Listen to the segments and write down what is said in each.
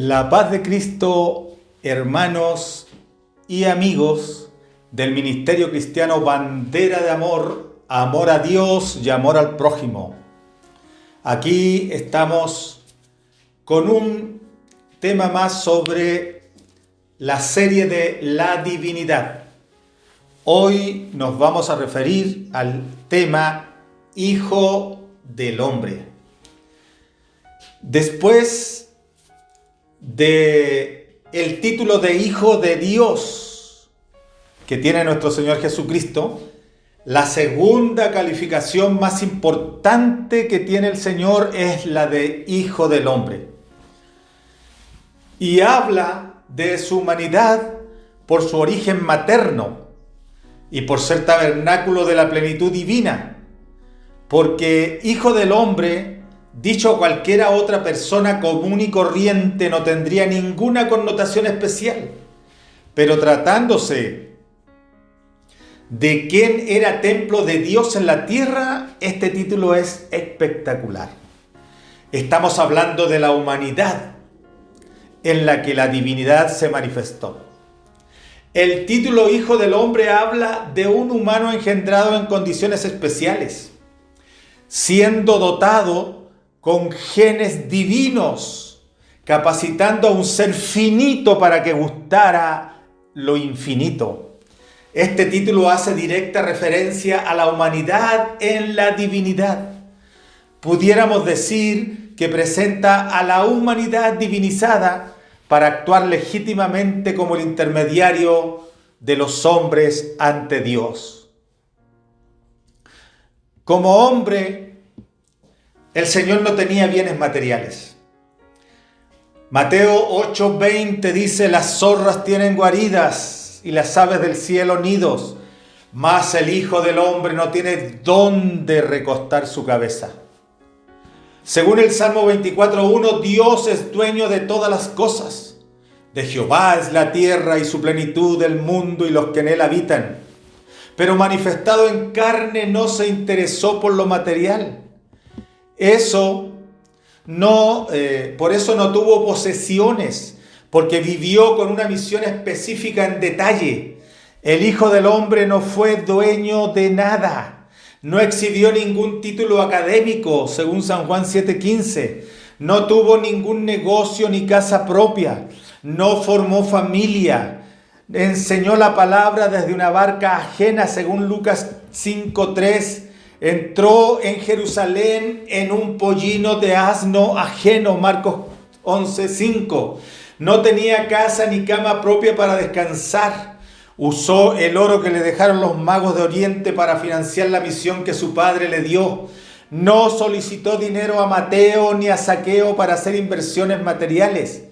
La paz de Cristo, hermanos y amigos del Ministerio Cristiano Bandera de Amor, amor a Dios y amor al prójimo. Aquí estamos con un tema más sobre la serie de la divinidad. Hoy nos vamos a referir al tema Hijo del Hombre. Después de el título de Hijo de Dios que tiene nuestro Señor Jesucristo, la segunda calificación más importante que tiene el Señor es la de Hijo del Hombre. Y habla de su humanidad por su origen materno y por ser tabernáculo de la plenitud divina, porque Hijo del Hombre, dicho a cualquiera otra persona común y corriente, no tendría ninguna connotación especial. Pero tratándose de quien era templo de Dios en la tierra, este título es espectacular. Estamos hablando de la humanidad en la que la divinidad se manifestó. El título Hijo del Hombre habla de un humano engendrado en condiciones especiales, siendo dotado con genes divinos, capacitando a un ser finito para que gustara lo infinito. Este título hace directa referencia a la humanidad en la divinidad. Pudiéramos decir que presenta a la humanidad divinizada para actuar legítimamente como el intermediario de los hombres ante Dios. Como hombre, el Señor no tenía bienes materiales. Mateo 8:20 dice: las zorras tienen guaridas y las aves del cielo nidos, mas el Hijo del Hombre no tiene dónde recostar su cabeza. Según el Salmo 24:1, Dios es dueño de todas las cosas. De Jehová es la tierra y su plenitud, el mundo y los que en él habitan. Pero manifestado en carne no se interesó por lo material. Por eso no tuvo posesiones, porque vivió con una misión específica en detalle. El Hijo del Hombre no fue dueño de nada, no exhibió ningún título académico, según San Juan 7:15, no tuvo ningún negocio ni casa propia, no formó familia, enseñó la palabra desde una barca ajena, según Lucas 5:3, entró en Jerusalén en un pollino de asno ajeno, Marcos 11:5. No tenía casa ni cama propia para descansar. Usó el oro que le dejaron los magos de Oriente para financiar la misión que su padre le dio. No solicitó dinero a Mateo ni a Zaqueo para hacer inversiones materiales,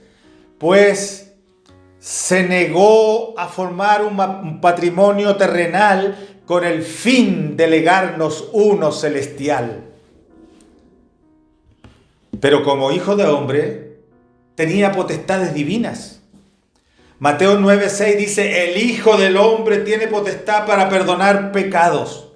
pues se negó a formar un patrimonio terrenal con el fin de legarnos uno celestial. Pero como Hijo de Hombre, tenía potestades divinas. Mateo 9:6 dice: el Hijo del Hombre tiene potestad para perdonar pecados.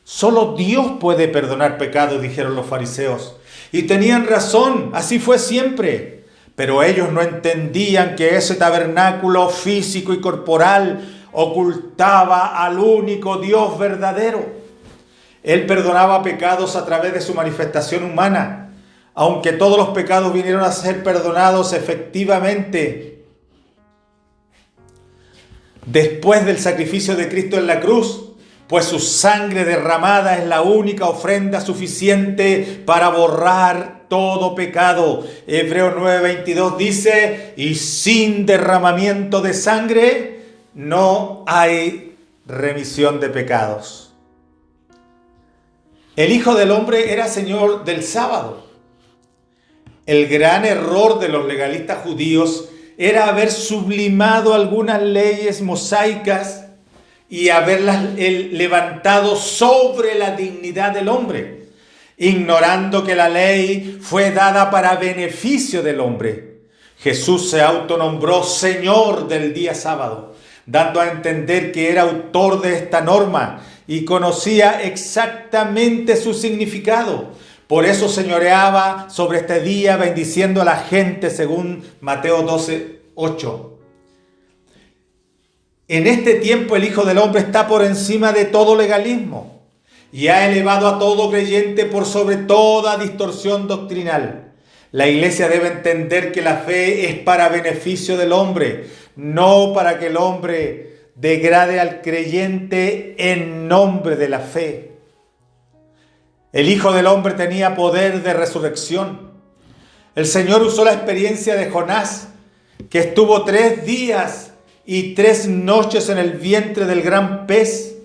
Solo Dios puede perdonar pecados, dijeron los fariseos. Y tenían razón, así fue siempre. Pero ellos no entendían que ese tabernáculo físico y corporal ocultaba al único Dios verdadero. Él perdonaba pecados a través de su manifestación humana. Aunque todos los pecados vinieron a ser perdonados efectivamente después del sacrificio de Cristo en la cruz, pues su sangre derramada es la única ofrenda suficiente para borrar todo pecado. Hebreos 9:22 dice: y sin derramamiento de sangre no hay remisión de pecados. El Hijo del Hombre era Señor del sábado. El gran error de los legalistas judíos era haber sublimado algunas leyes mosaicas y haberlas levantado sobre la dignidad del hombre, ignorando que la ley fue dada para beneficio del hombre. Jesús se autonombró Señor del día sábado, dando a entender que era autor de esta norma y conocía exactamente su significado. Por eso señoreaba sobre este día, bendiciendo a la gente, según Mateo 12:8. En este tiempo el Hijo del Hombre está por encima de todo legalismo y ha elevado a todo creyente por sobre toda distorsión doctrinal. La Iglesia debe entender que la fe es para beneficio del hombre, no para que el hombre degrade al creyente en nombre de la fe. El Hijo del Hombre tenía poder de resurrección. El Señor usó la experiencia de Jonás, que estuvo 3 días y 3 noches en el vientre del gran pez,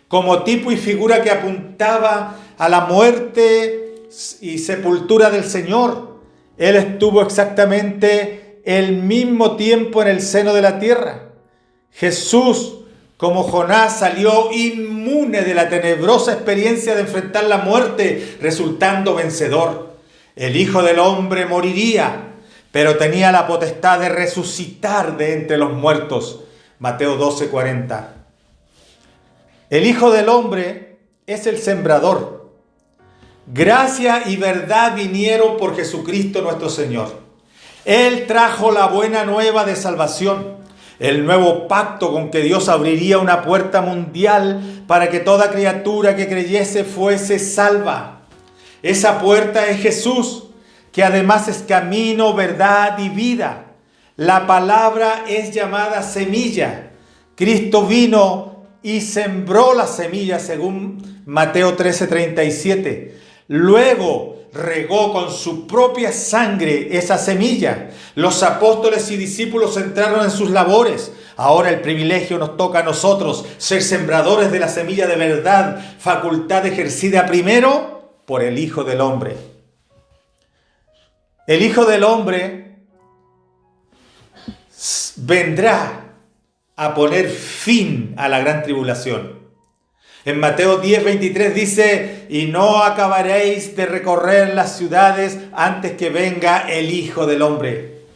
como tipo y figura que apuntaba a la muerte y sepultura del Señor. Él estuvo exactamente el mismo tiempo en el seno de la tierra. Jesús, como Jonás, salió inmune de la tenebrosa experiencia de enfrentar la muerte, resultando vencedor. El Hijo del Hombre moriría, pero tenía la potestad de resucitar de entre los muertos. Mateo 12:40. El Hijo del Hombre es el sembrador. Gracia y verdad vinieron por Jesucristo nuestro Señor. Él trajo la buena nueva de salvación, el nuevo pacto con que Dios abriría una puerta mundial para que toda criatura que creyese fuese salva. Esa puerta es Jesús, que además es camino, verdad y vida. La palabra es llamada semilla. Cristo vino y sembró la semilla, según Mateo 13:37. Luego regó con su propia sangre esa semilla. Los apóstoles y discípulos entraron en sus labores. Ahora el privilegio nos toca a nosotros, ser sembradores de la semilla de verdad, facultad ejercida primero por el Hijo del Hombre. El Hijo del Hombre vendrá a poner fin a la gran tribulación. En Mateo 10:23 dice: y no acabaréis de recorrer las ciudades antes que venga el Hijo del Hombre.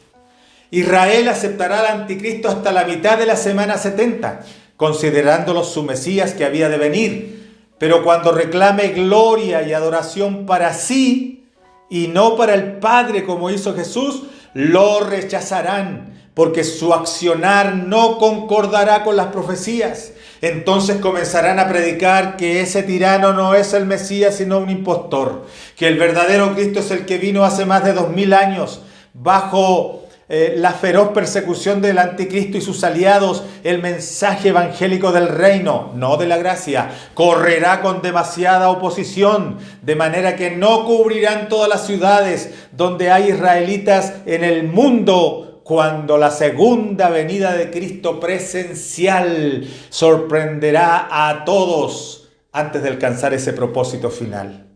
Israel aceptará al anticristo hasta la mitad de la semana 70, considerándolo su Mesías que había de venir. Pero cuando reclame gloria y adoración para sí y no para el Padre como hizo Jesús, lo rechazarán, porque su accionar no concordará con las profecías. Entonces comenzarán a predicar que ese tirano no es el Mesías sino un impostor, que el verdadero Cristo es el que vino hace más de 2000 años bajo la feroz persecución del anticristo y sus aliados. El mensaje evangélico del reino, no de la gracia, correrá con demasiada oposición, de manera que no cubrirán todas las ciudades donde hay israelitas en el mundo, cuando la segunda venida de Cristo presencial sorprenderá a todos antes de alcanzar ese propósito final.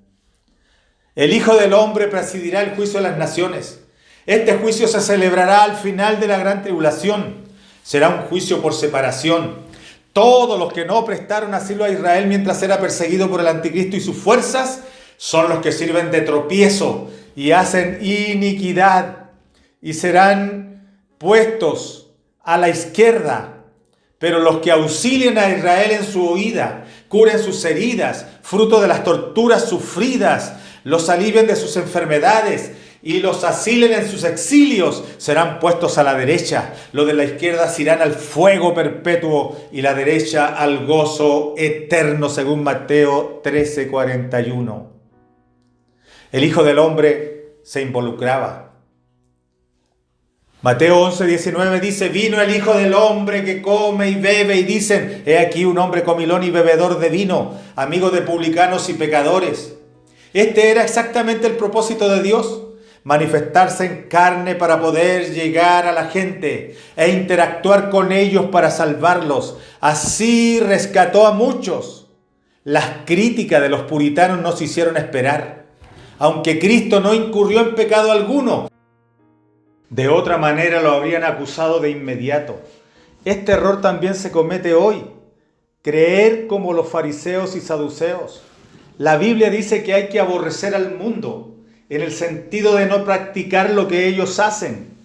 El Hijo del Hombre presidirá el juicio de las naciones. Este juicio se celebrará al final de la gran tribulación. Será un juicio por separación. Todos los que no prestaron asilo a Israel mientras era perseguido por el anticristo y sus fuerzas son los que sirven de tropiezo y hacen iniquidad, y serán puestos a la izquierda. Pero los que auxilien a Israel en su huida, curen sus heridas, fruto de las torturas sufridas, los alivien de sus enfermedades y los asilen en sus exilios, serán puestos a la derecha. Los de la izquierda se irán al fuego perpetuo y la derecha al gozo eterno, según Mateo 13:41. El Hijo del Hombre se involucraba. Mateo 11:19 dice: vino el Hijo del Hombre que come y bebe, y dicen: he aquí un hombre comilón y bebedor de vino, amigo de publicanos y pecadores. Este era exactamente el propósito de Dios: manifestarse en carne para poder llegar a la gente e interactuar con ellos para salvarlos. Así rescató a muchos. Las críticas de los puritanos no se hicieron esperar. Aunque Cristo no incurrió en pecado alguno, de otra manera lo habrían acusado de inmediato. Este error también se comete hoy: creer como los fariseos y saduceos. La Biblia dice que hay que aborrecer al mundo, en el sentido de no practicar lo que ellos hacen,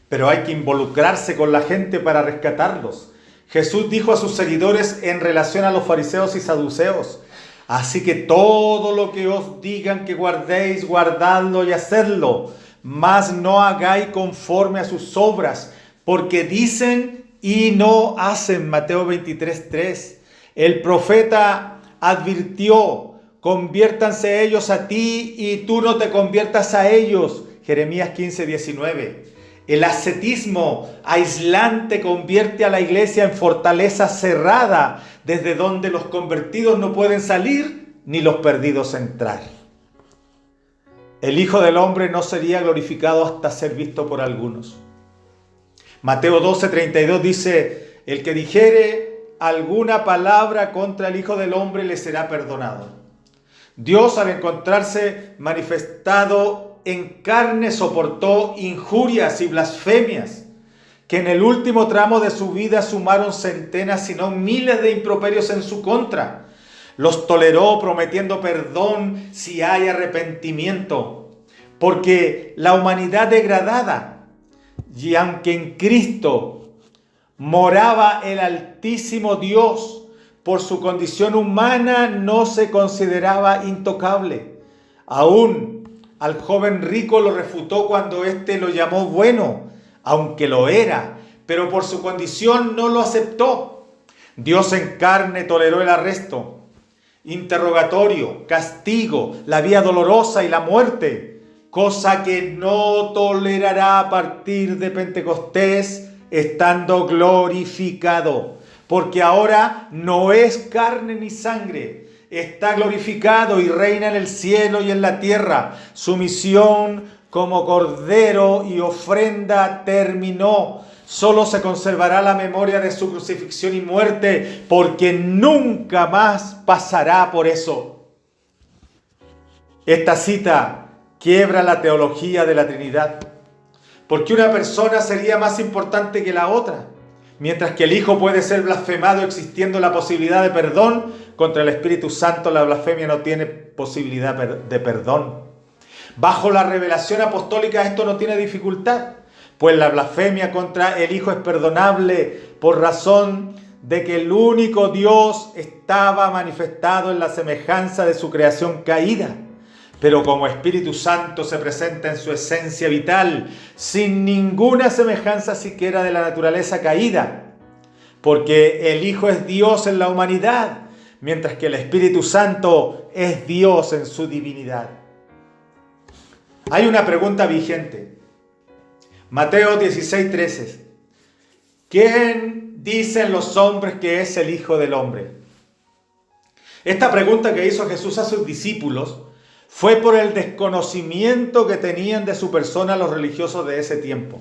pero hay que involucrarse con la gente para rescatarlos. Jesús dijo a sus seguidores en relación a los fariseos y saduceos: Así que todo lo que os digan que guardéis, guardadlo y hacedlo, mas no hagáis conforme a sus obras, porque dicen y no hacen. Mateo 23:3. El profeta advirtió: conviértanse ellos a ti y tú no te conviertas a ellos. Jeremías 15:19. El ascetismo aislante convierte a la iglesia en fortaleza cerrada, desde donde los convertidos no pueden salir ni los perdidos entrar. El Hijo del Hombre no sería glorificado hasta ser visto por algunos. Mateo 12:32 dice: el que dijere alguna palabra contra el Hijo del Hombre le será perdonado. Dios, al encontrarse manifestado en carne, soportó injurias y blasfemias, que en el último tramo de su vida sumaron centenas, si no miles de improperios en su contra. Los toleró, prometiendo perdón si hay arrepentimiento, porque la humanidad degradada, y aunque en Cristo moraba el Altísimo Dios, por su condición humana no se consideraba intocable. Aún al joven rico lo refutó cuando éste lo llamó bueno, aunque lo era, pero por su condición no lo aceptó. Dios en carne toleró el arresto, interrogatorio, castigo, la vía dolorosa y la muerte, cosa que no tolerará a partir de Pentecostés, estando glorificado, porque ahora no es carne ni sangre, está glorificado y reina en el cielo y en la tierra. Su misión como cordero y ofrenda terminó. Solo se conservará la memoria de su crucifixión y muerte, porque nunca más pasará por eso. Esta cita quiebra la teología de la Trinidad, porque una persona sería más importante que la otra. Mientras que el Hijo puede ser blasfemado existiendo la posibilidad de perdón, contra el Espíritu Santo la blasfemia no tiene posibilidad de perdón. Bajo la revelación apostólica esto no tiene dificultad, pues la blasfemia contra el Hijo es perdonable por razón de que el único Dios estaba manifestado en la semejanza de su creación caída, pero como Espíritu Santo se presenta en su esencia vital, sin ninguna semejanza siquiera de la naturaleza caída, porque el Hijo es Dios en la humanidad, mientras que el Espíritu Santo es Dios en su divinidad. Hay una pregunta vigente. Mateo 16:13. ¿Quién dicen los hombres que es el Hijo del Hombre? Esta pregunta que hizo Jesús a sus discípulos fue por el desconocimiento que tenían de su persona los religiosos de ese tiempo.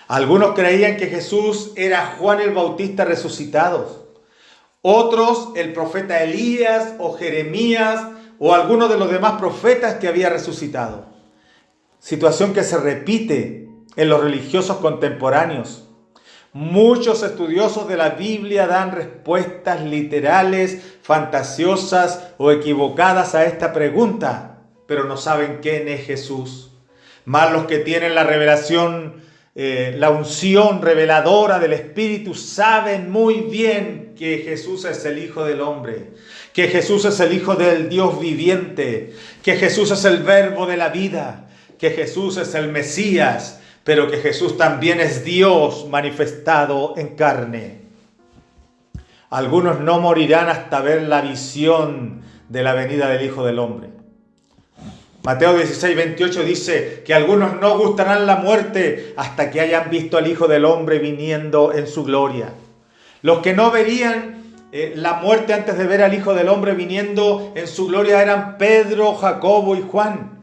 Algunos creían que Jesús era Juan el Bautista resucitado. Otros, el profeta Elías o Jeremías o alguno de los demás profetas que había resucitado. Situación que se repite en los religiosos contemporáneos. Muchos estudiosos de la Biblia dan respuestas literales, fantasiosas o equivocadas a esta pregunta, pero no saben quién es Jesús. Más los que tienen la revelación, la unción reveladora del Espíritu, saben muy bien que Jesús es el Hijo del Hombre, que Jesús es el Hijo del Dios viviente, que Jesús es el Verbo de la vida, que Jesús es el Mesías, pero que Jesús también es Dios manifestado en carne. Algunos no morirán hasta ver la visión de la venida del Hijo del Hombre. Mateo 16:28 dice que algunos no gustarán la muerte hasta que hayan visto al Hijo del Hombre viniendo en su gloria. Los que no verían la muerte antes de ver al Hijo del Hombre viniendo en su gloria eran Pedro, Jacobo y Juan,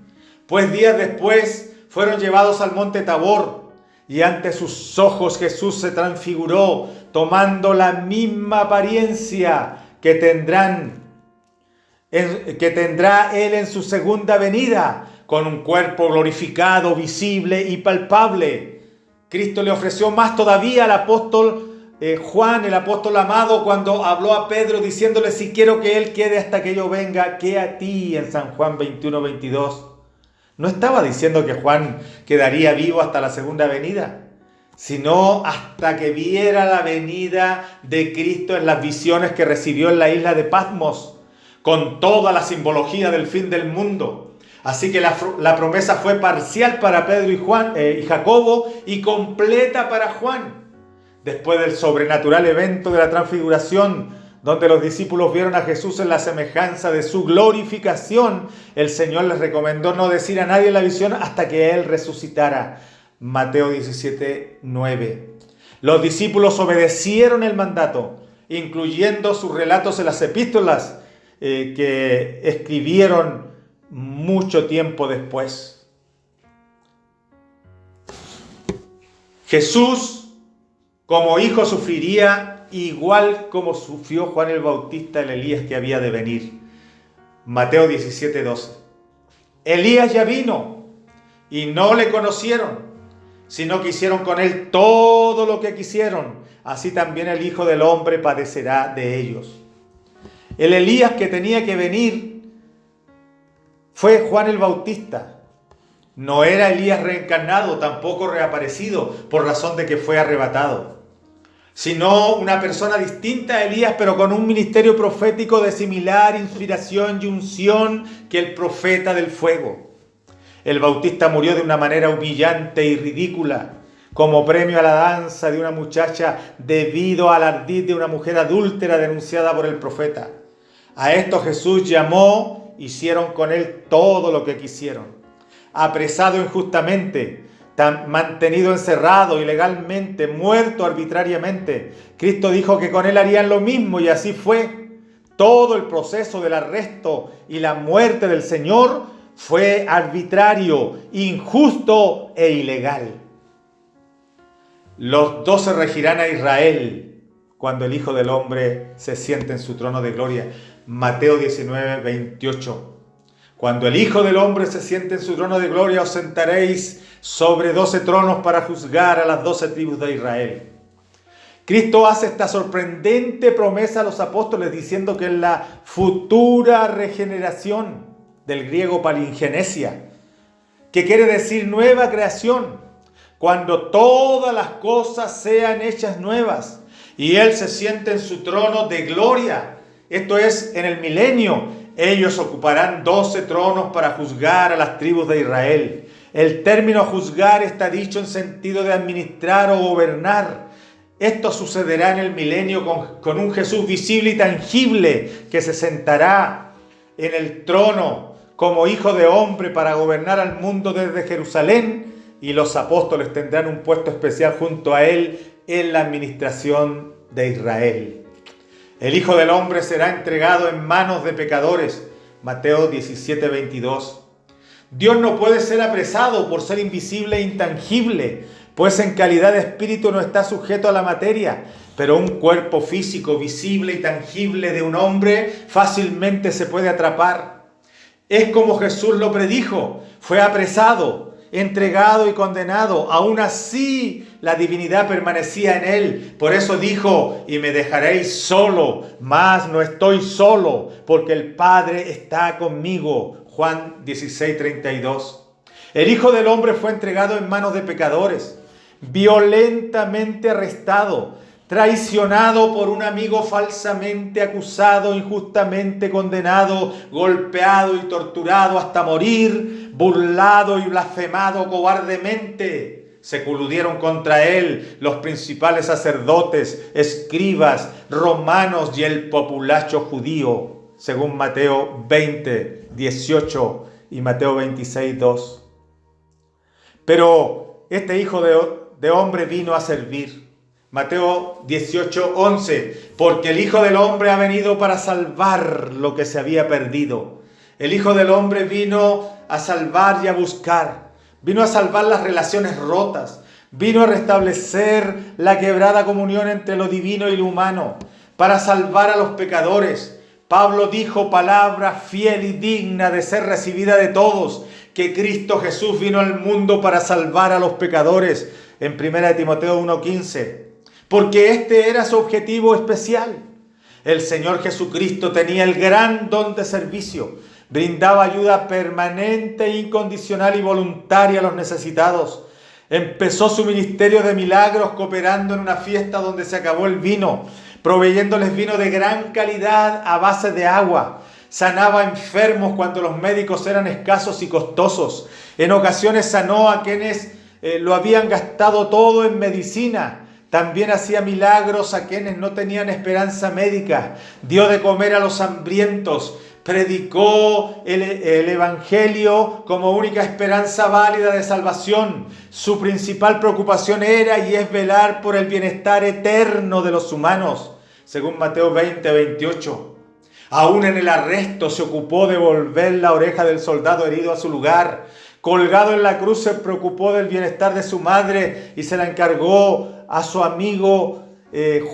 pues días después fueron llevados al monte Tabor y ante sus ojos Jesús se transfiguró, tomando la misma apariencia que tendrá Él en su segunda venida, con un cuerpo glorificado, visible y palpable. Cristo le ofreció más todavía al apóstol Juan, el apóstol amado, cuando habló a Pedro diciéndole: si quiero que él quede hasta que yo venga, que a ti, en San Juan 21:22. No estaba diciendo que Juan quedaría vivo hasta la segunda venida, sino hasta que viera la venida de Cristo en las visiones que recibió en la isla de Patmos, con toda la simbología del fin del mundo. Así que la promesa fue parcial para Pedro y Jacobo y completa para Juan. Después del sobrenatural evento de la transfiguración, donde los discípulos vieron a Jesús en la semejanza de su glorificación, el Señor les recomendó no decir a nadie la visión hasta que Él resucitara. Mateo 17:9. Los discípulos obedecieron el mandato, incluyendo sus relatos en las epístolas que escribieron mucho tiempo después. Jesús, como hijo, sufriría igual como sufrió Juan el Bautista el Elías que había de venir. Mateo 17:12. Elías ya vino y no le conocieron, sino que hicieron con él todo lo que quisieron. Así también el Hijo del Hombre padecerá de ellos. El Elías que tenía que venir fue Juan el Bautista. No era Elías reencarnado, tampoco reaparecido, por razón de que fue arrebatado, sino una persona distinta a Elías, pero con un ministerio profético de similar inspiración y unción que el profeta del fuego. El Bautista murió de una manera humillante y ridícula, como premio a la danza de una muchacha debido al ardid de una mujer adúltera denunciada por el profeta. A esto Jesús llamó, hicieron con él todo lo que quisieron. Apresado injustamente, mantenido encerrado ilegalmente, muerto arbitrariamente, Cristo dijo que con él harían lo mismo y así fue. Todo el proceso del arresto y la muerte del Señor fue arbitrario, injusto e ilegal. Los 12 regirán a Israel cuando el Hijo del Hombre se siente en su trono de gloria. Mateo 19:28. Cuando el Hijo del Hombre se siente en su trono de gloria, os sentaréis sobre 12 tronos para juzgar a las 12 tribus de Israel. Cristo hace esta sorprendente promesa a los apóstoles diciendo que en la futura regeneración, del griego palingenesia, que quiere decir nueva creación, cuando todas las cosas sean hechas nuevas y Él se siente en su trono de gloria, esto es en el milenio, ellos ocuparán 12 tronos para juzgar a las tribus de Israel. El término juzgar está dicho en sentido de administrar o gobernar. Esto sucederá en el milenio con un Jesús visible y tangible que se sentará en el trono como Hijo de Hombre para gobernar al mundo desde Jerusalén, y los apóstoles tendrán un puesto especial junto a Él en la administración de Israel. El Hijo del Hombre será entregado en manos de pecadores. Mateo 17:22. Dios no puede ser apresado por ser invisible e intangible, pues en calidad de espíritu no está sujeto a la materia, pero un cuerpo físico visible y tangible de un hombre fácilmente se puede atrapar. Es como Jesús lo predijo, fue apresado, entregado y condenado. Aún así, la divinidad permanecía en él. Por eso dijo, y me dejaréis solo, mas no estoy solo, porque el Padre está conmigo. Juan 16:32. El Hijo del Hombre fue entregado en manos de pecadores, violentamente arrestado, traicionado por un amigo falsamente acusado, injustamente condenado, golpeado y torturado hasta morir, burlado y blasfemado cobardemente. Se coludieron contra él los principales sacerdotes, escribas, romanos y el populacho judío, según Mateo 20:18 y Mateo 26:2. Pero este Hijo de Hombre vino a servir. Mateo 18:11, porque el Hijo del Hombre ha venido para salvar lo que se había perdido. El Hijo del Hombre vino a salvar y a buscar. Vino a salvar las relaciones rotas. Vino a restablecer la quebrada comunión entre lo divino y lo humano. Para salvar a los pecadores. Pablo dijo, palabra fiel y digna de ser recibida de todos, que Cristo Jesús vino al mundo para salvar a los pecadores. En 1 Timoteo 1:15. Porque este era su objetivo especial. El Señor Jesucristo tenía el gran don de servicio. Brindaba ayuda permanente, incondicional y voluntaria a los necesitados. Empezó su ministerio de milagros cooperando en una fiesta donde se acabó el vino, proveyéndoles vino de gran calidad a base de agua. sanaba enfermos cuando los médicos eran escasos y costosos. En ocasiones sanó a quienes lo habían gastado todo en medicina. También hacía milagros a quienes no tenían esperanza médica. Dio de comer a los hambrientos. Predicó el Evangelio como única esperanza válida de salvación. Su principal preocupación era y es velar por el bienestar eterno de los humanos, según Mateo 20:28. Aún en el arresto se ocupó de volver la oreja del soldado herido a su lugar. Colgado en la cruz se preocupó del bienestar de su madre y se la encargó a su amigo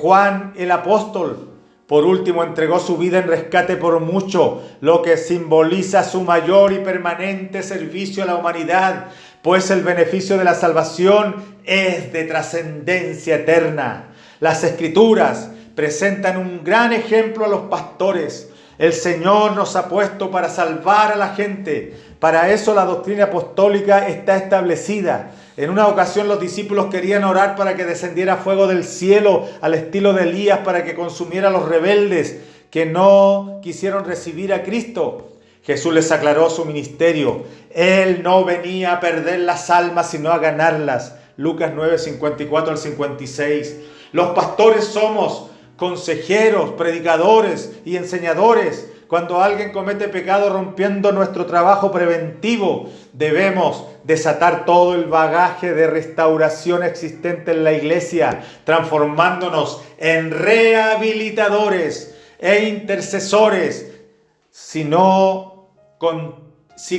Juan el apóstol. Por último, entregó su vida en rescate por mucho, lo que simboliza su mayor y permanente servicio a la humanidad, pues el beneficio de la salvación es de trascendencia eterna. Las Escrituras presentan un gran ejemplo a los pastores. El Señor nos ha puesto para salvar a la gente. Para eso la doctrina apostólica está establecida. En una ocasión los discípulos querían orar para que descendiera fuego del cielo al estilo de Elías para que consumiera a los rebeldes que no quisieron recibir a Cristo. Jesús les aclaró su ministerio. Él no venía a perder las almas sino a ganarlas. Lucas 9:54 al 56. Los pastores somos consejeros, predicadores y enseñadores. Cuando alguien comete pecado rompiendo nuestro trabajo preventivo, debemos desatar todo el bagaje de restauración existente en la iglesia, transformándonos en rehabilitadores e intercesores. Si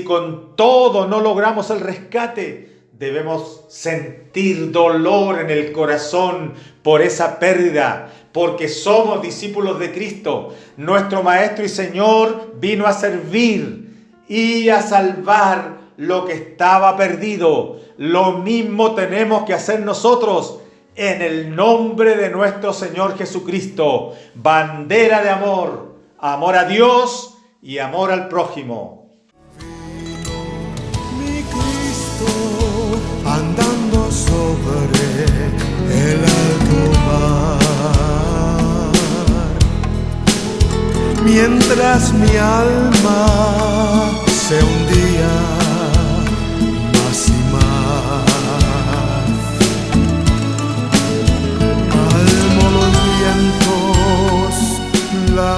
con todo no logramos el rescate, debemos sentir dolor en el corazón por esa pérdida, porque somos discípulos de Cristo. Nuestro Maestro y Señor vino a servir y a salvar lo que estaba perdido. Lo mismo tenemos que hacer nosotros en el nombre de nuestro Señor Jesucristo. Bandera de amor, amor a Dios y amor al prójimo. Mi Cristo andando sobre el alto mar, mientras mi alma se hundía más y más. Calmo los vientos, la